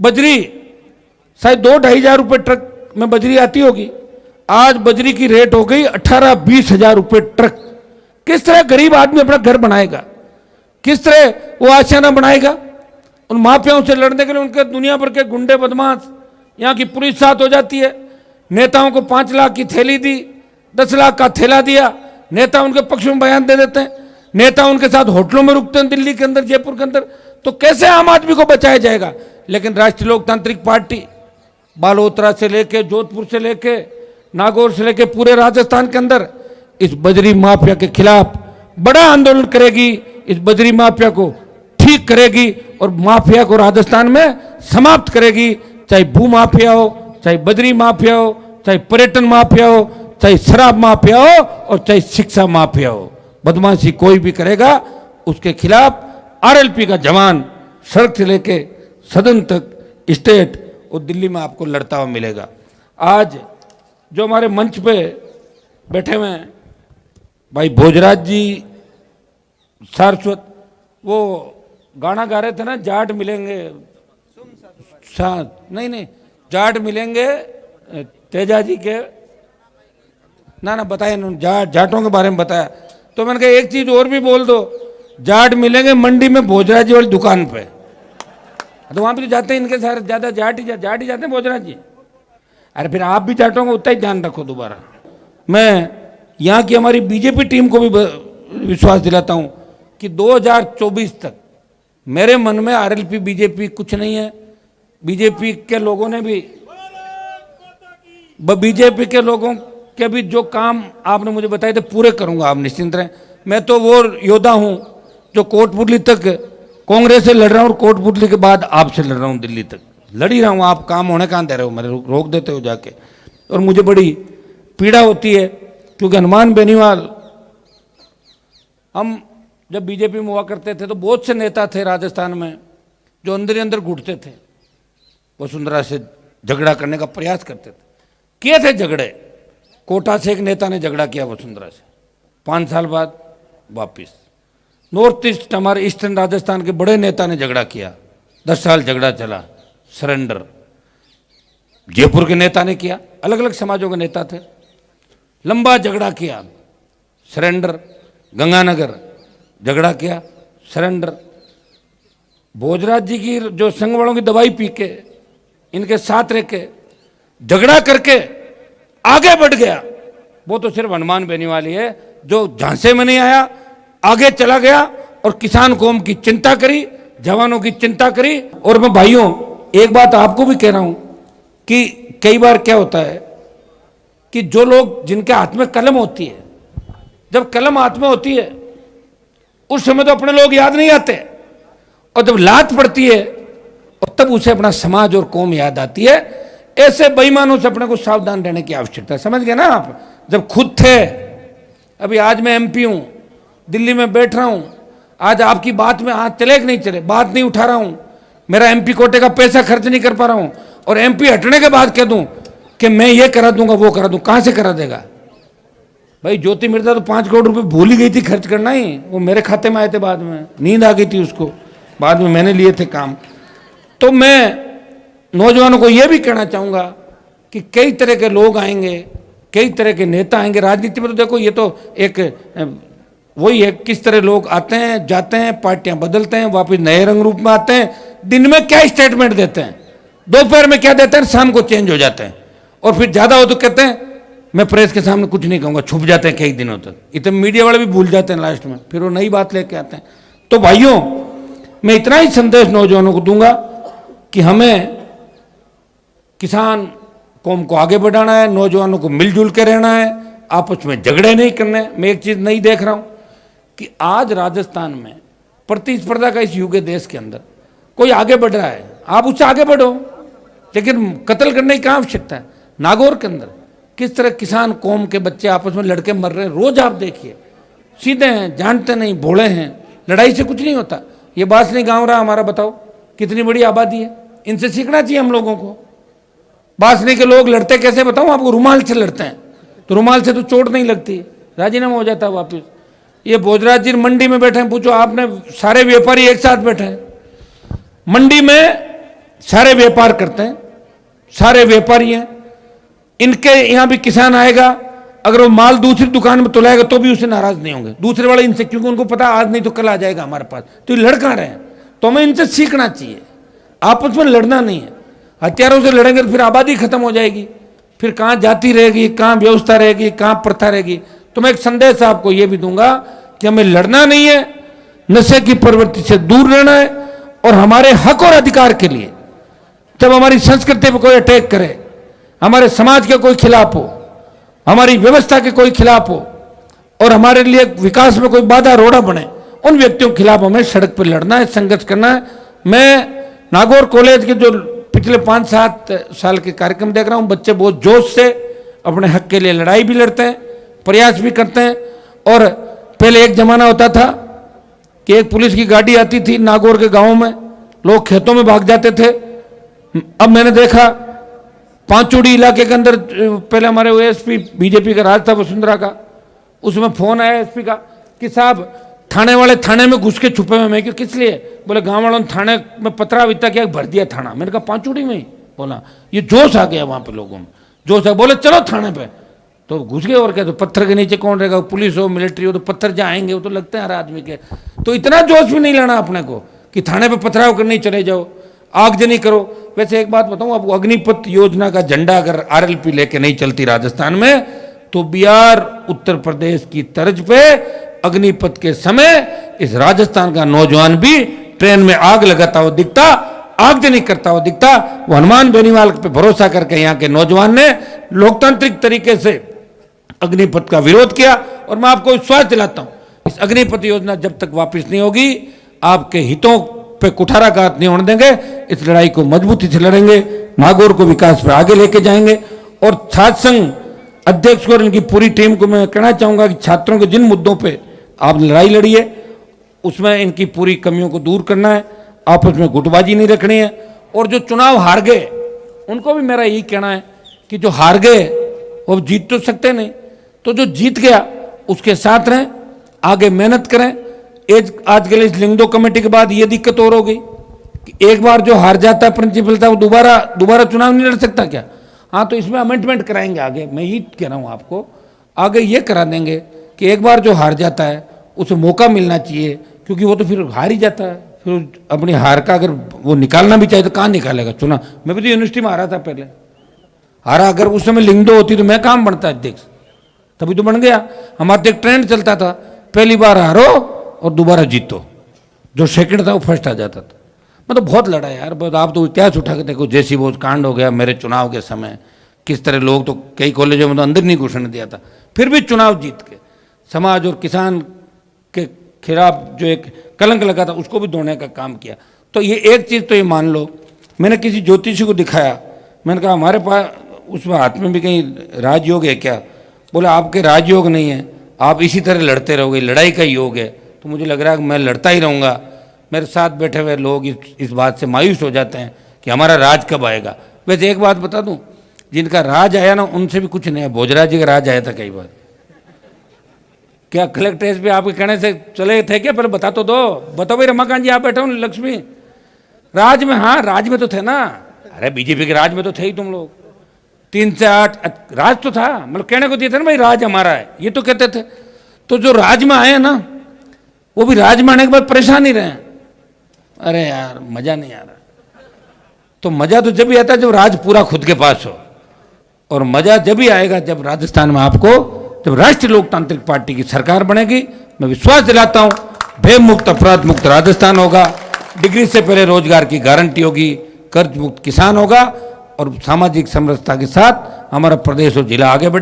बजरी शायद 2-2.5 हजार रुपये ट्रक में बजरी आती होगी, आज बजरी की रेट हो गई 18-20 हजार रुपये ट्रक। किस तरह गरीब आदमी अपना घर बनाएगा, किस तरह वो आशियाना बनाएगा? उन माफियाओं से लड़ने के लिए उनके दुनिया भर के गुंडे बदमाश, यहाँ की पुलिस साथ हो जाती है। नेताओं को 5 लाख की थैली दी, 10 लाख का थैला दिया, नेता उनके पक्ष में बयान दे देते हैं, नेता उनके साथ होटलों में रुकते हैं दिल्ली के अंदर, जयपुर के अंदर। तो कैसे आम आदमी को बचाया जाएगा? लेकिन राष्ट्रीय लोकतांत्रिक पार्टी बालोतरा से लेके, जोधपुर से लेके, नागौर से लेके पूरे राजस्थान के अंदर इस बजरी माफिया के खिलाफ बड़ा आंदोलन करेगी, इस बजरी माफिया को ठीक करेगी और माफिया को राजस्थान में समाप्त करेगी। चाहे भू माफिया हो, चाहे बजरी माफिया हो, चाहे पर्यटन माफिया हो, चाहे शराब माफिया हो और चाहे शिक्षा माफिया हो, बदमाशी कोई भी करेगा उसके खिलाफ आरएलपी का जवान सड़क से लेके सदन तक, स्टेट और दिल्ली में आपको लड़ता हुआ मिलेगा। आज जो हमारे मंच पे बैठे हुए हैं भाई भोजराज जी, सारस्वत, वो गाना गा रहे थे ना, जाट मिलेंगे साथ, नहीं जाट मिलेंगे तेजा जी के, ना बताया ना, जाटों के बारे में बताया। तो मैंने कहा एक चीज और भी बोल दो, जाट मिलेंगे मंडी में भोजराज जी वाली दुकान पे। तो वहां पे तो जाते हैं इनके सारे ज्यादा जाट ही जाते हैं भोजराज जी। अरे फिर आप भी जाटों का उतना ही ध्यान रखो। दोबारा मैं यहाँ की हमारी बीजेपी टीम को भी विश्वास दिलाता हूँ कि 2024 तक मेरे मन में आरएलपी बीजेपी कुछ नहीं है। बीजेपी के लोगों ने भी, बीजेपी के लोगों के भी जो काम आपने मुझे बताए थे पूरे करूंगा, आप निश्चिंत रहें। मैं तो वो योद्धा हूं जो कोटपुतली तक कांग्रेस से लड़ रहा हूं और कोटपुतली के बाद आपसे लड़ रहा हूं, दिल्ली तक लड़ ही रहा हूं। आप काम होने कहाँ दे रहे हो, मेरे रोक देते हो जाके। और मुझे बड़ी पीड़ा होती है क्योंकि हनुमान बेनीवाल, हम जब बीजेपी में हुआ करते थे तो बहुत से नेता थे राजस्थान में जो अंदर ही अंदर घुटते थे, वसुंधरा से झगड़ा करने का प्रयास करते थे, किए थे झगड़े। कोटा से एक नेता ने झगड़ा किया वसुंधरा से, 5 साल बाद वापिस। नॉर्थ ईस्ट, हमारे ईस्टर्न राजस्थान के बड़े नेता ने झगड़ा किया, 10 साल झगड़ा चला, सरेंडर। जयपुर के नेता ने किया, अलग अलग समाजों के नेता थे, लंबा झगड़ा किया, सरेंडर। गंगानगर झगड़ा किया, सरेंडर। भोजराज जी की जो संघ वालों की दवाई पी के, इनके साथ रह के झगड़ा करके आगे बढ़ गया, वो तो सिर्फ हनुमान बेनीवाल ही है जो झांसे में नहीं आया, आगे चला गया और किसान कौम की चिंता करी, जवानों की चिंता करी। और मैं भाइयों एक बात आपको भी कह रहा हूं कि कई बार क्या होता है कि जो लोग, जिनके हाथ में कलम होती है, जब कलम हाथ में होती है उस समय तो अपने लोग याद नहीं आते, और जब लात पड़ती है और तब उसे अपना समाज और कौम याद आती है। ऐसे बेईमानों से अपने को सावधान रहने की आवश्यकता है, समझ गए ना आप? जब खुद थे, अभी आज मैं एमपी हूं, दिल्ली में बैठ रहा हूं, आज आपकी बात में हाथ चले कि नहीं चले, बात नहीं उठा रहा हूं, मेरा एमपी कोटे का पैसा खर्च नहीं कर पा रहा हूं, और एमपी हटने के बाद कह दूं कि मैं ये करा दूंगा वो करा दूं, कहां से करा देगा भाई? ज्योति मिर्जा तो 5 करोड़ रुपए भूल ही गई थी खर्च करना ही, वो मेरे खाते में आए थे, बाद में नींद आ गई थी उसको, बाद में मैंने लिए थे काम। तो मैं नौजवानों को यह भी कहना चाहूंगा कि कई तरह के लोग आएंगे, कई तरह के नेता आएंगे राजनीति में। तो देखो ये तो एक वही है, किस तरह लोग आते हैं जाते हैं, पार्टियां बदलते हैं, वापस नए रंग रूप में आते हैं। दिन में क्या स्टेटमेंट देते हैं, दोपहर में क्या देते हैं, शाम को चेंज हो जाते हैं, और फिर ज्यादा हो तो कहते हैं मैं प्रेस के सामने कुछ नहीं कहूंगा, छुप जाते हैं कई दिनों तक। इतने मीडिया वाले भी भूल जाते हैं लास्ट में, फिर वो नई बात लेके आते हैं। तो भाइयों मैं इतना ही संदेश नौजवानों को दूंगा कि हमें किसान कौम को आगे बढ़ाना है, नौजवानों को मिलजुल के रहना है, आपस में झगड़े नहीं करने। मैं एक चीज नहीं देख रहा हूं कि आज राजस्थान में प्रतिस्पर्धा का इस युग देश के अंदर कोई आगे बढ़ रहा है, आप उससे आगे बढ़ो, लेकिन कत्ल करने की क्या आवश्यकता है? नागौर के अंदर किस तरह किसान कौम के बच्चे आपस में लड़के मर रहे हैं, रोज आप देखिए। सीधे हैं, जानते नहीं, भोले हैं, लड़ाई से कुछ नहीं होता। ये बासनी गांव रहा हमारा, बताओ कितनी बड़ी आबादी है, इनसे सीखना चाहिए हम लोगों को। बासनी के लोग लड़ते कैसे बताऊं आपको? रुमाल से लड़ते हैं, तो रुमाल से तो चोट नहीं लगती, राजीनामा हो जाता है वापिस। ये भोजराज जी मंडी में बैठे हैं, पूछो आपने, सारे व्यापारी एक साथ बैठे हैं मंडी में, सारे व्यापार करते हैं, सारे व्यापारी हैं, इनके यहाँ भी किसान आएगा, अगर वो माल दूसरी दुकान में तुलाएगा तो भी उससे नाराज नहीं होंगे दूसरे वाले इनसे, क्योंकि उनको पता आज नहीं तो कल आ जाएगा हमारे पास। तो ये लड़ कहाँ रहे हैं? तो हमें इनसे सीखना चाहिए, आपस में लड़ना नहीं है। हथियारों से लड़ेंगे तो फिर आबादी खत्म हो जाएगी, फिर कहाँ जाति रहेगी, कहाँ व्यवस्था रहेगी, कहाँ प्रथा रहेगी। तो मैं एक संदेश आपको ये भी दूंगा कि हमें लड़ना नहीं है, नशे की प्रवृत्ति से दूर रहना है, और हमारे हक और अधिकार के लिए जब हमारी संस्कृति पर कोई अटैक करे, हमारे समाज के कोई खिलाफ हो, हमारी व्यवस्था के कोई खिलाफ हो, और हमारे लिए विकास में कोई बाधा रोड़ा बने, उन व्यक्तियों के खिलाफ हमें सड़क पर लड़ना है, संघर्ष करना है। मैं नागौर कॉलेज के जो पिछले 5-7 साल के कार्यक्रम देख रहा हूँ, बच्चे बहुत जोश से अपने हक के लिए लड़ाई भी लड़ते हैं, प्रयास भी करते हैं। और पहले एक जमाना होता था कि एक पुलिस की गाड़ी आती थी नागौर के गाँव में, लोग खेतों में भाग जाते थे। अब मैंने देखा पांचोड़ी इलाके के अंदर, पहले हमारे एसपी बीजेपी का राज था वसुंधरा का, उसमें फोन आया एसपी का कि साहब थाने वाले थाने में घुस के छुपे हुए। मैं क्यों, किस लिए? बोले गांव वालों ने थाने में पतरा विता क्या भर दिया थाना। मैंने कहा पांचोड़ी में ही? बोला ये जोश आ गया वहां पे लोगों में, जोश आ। बोले चलो थाने पे, तो घुस गए। और क्या, तो पत्थर के नीचे कौन रहेगा, पुलिस हो मिलिट्री हो, तो पत्थर जहाँ आएंगे वो तो लगते हैं हर आदमी के। तो इतना जोश भी नहीं लेना अपने को कि थाने पे पथराव करने चले जाओ, आगजनी करो। वैसे एक बात बताऊं आपको, अग्निपथ योजना का झंडा अगर आरएलपी लेके नहीं चलती राजस्थान में, तो बिहार उत्तर प्रदेश की तर्ज पे अग्निपथ के समय इस राजस्थान का नौजवान भी ट्रेन में आग लगाता हुआ दिखता, आगजनी करता हुआ दिखता। वो हनुमान बेनीवाल पे भरोसा करके यहाँ के नौजवान ने लोकतांत्रिक तरीके से अग्निपथ का विरोध किया। और मैं आपको विश्वास दिलाता हूं, इस अग्निपथ योजना जब तक वापस नहीं होगी, आपके हितों पे कुठाराघात नहीं होने देंगे। इस लड़ाई को मजबूती से लड़ेंगे, नागौर को विकास पे आगे लेके जाएंगे। और छात्र संघ अध्यक्ष को और इनकी पूरी टीम को मैं कहना चाहूंगा कि छात्रों के जिन मुद्दों पे आप लड़ाई लड़िए, उसमें इनकी पूरी कमियों को दूर करना है, आपस में गुटबाजी नहीं रखनी है। और जो चुनाव हार गए उनको भी मेरा यही कहना है कि जो हार गए वो जीत तो सकते नहीं, तो जो जीत गया उसके साथ रहें, आगे मेहनत करें। आज के लिए इस लिंगदो कमेटी के बाद ये दिक्कत और हो गई कि एक बार जो हार जाता है प्रिंसिपल था, वो दोबारा चुनाव नहीं लड़ सकता क्या? हाँ, तो इसमें अमेंडमेंट कराएंगे आगे। मैं ये कह रहा हूँ आपको, आगे ये करा देंगे कि एक बार जो हार जाता है उसे मौका मिलना चाहिए, क्योंकि वो तो फिर हार ही जाता है। फिर अपनी हार का अगर वो निकालना भी चाहे तो कहाँ निकालेगा चुनाव? मैं भी तो यूनिवर्सिटी में हारा था, पहले हारा। अगर उस समय लिंगदो होती तो मैं काम बनता अध्यक्ष, तभी तो बन गया। हमारा तो एक ट्रेंड चलता था, पहली बार हारो और दोबारा जीतो, जो सेकंड था वो फर्स्ट आ जाता था। मतलब बहुत लड़ा यार, बहुत। आप तो इतिहास उठा के देखो, जैसी वो कांड हो गया मेरे चुनाव के समय, किस तरह लोग तो कई कॉलेजों में तो अंदर नहीं घुसने दिया था, फिर भी चुनाव जीत के समाज और किसान के खिलाफ जो एक कलंक लगा था उसको भी धोने का काम किया। तो ये एक चीज़ तो ये मान लो, मैंने किसी ज्योतिषी को दिखाया, मैंने कहा हमारे पास उसमें हाथ में भी कहीं राजयोग है क्या? बोले आपके राजयोग नहीं है, आप इसी तरह लड़ते रहोगे, लड़ाई का योग है। तो मुझे लग रहा है कि मैं लड़ता ही रहूँगा। मेरे साथ बैठे हुए लोग इस बात से मायूस हो जाते हैं कि हमारा राज कब आएगा। वैसे एक बात बता दूं, जिनका राज आया ना उनसे भी कुछ नहीं है। भोजराज जी का राज आया था कई बार। क्या कलेक्ट्रेट पे आपके कहने से चले थे क्या? पहले बता तो दो, बताओ भाई। रमाकांत जी आप बैठे हो, लक्ष्मी राज में, हाँ राज में तो थे ना। अरे बीजेपी के राज में तो थे ही तुम लोग। 3 से 8 राज तो था, मतलब कहने को दिए थे ना भाई राज हमारा है, ये तो कहते थे। तो जो राज में आए ना, वो भी राज में आने के बाद परेशान ही रहे। अरे यार मजा नहीं आ रहा। तो मजा तो जब भी आता है जब राज पूरा खुद के पास हो, और मजा जब भी आएगा जब राजस्थान में आपको, जब राष्ट्रीय लोकतांत्रिक पार्टी की सरकार बनेगी। मैं विश्वास दिलाता हूं भय मुक्त अपराध मुक्त राजस्थान होगा, डिग्री से पहले रोजगार की गारंटी होगी, कर्ज मुक्त किसान होगा, और सामाजिक समरसता के साथ हमारा प्रदेश और जिला आगे बढ़े।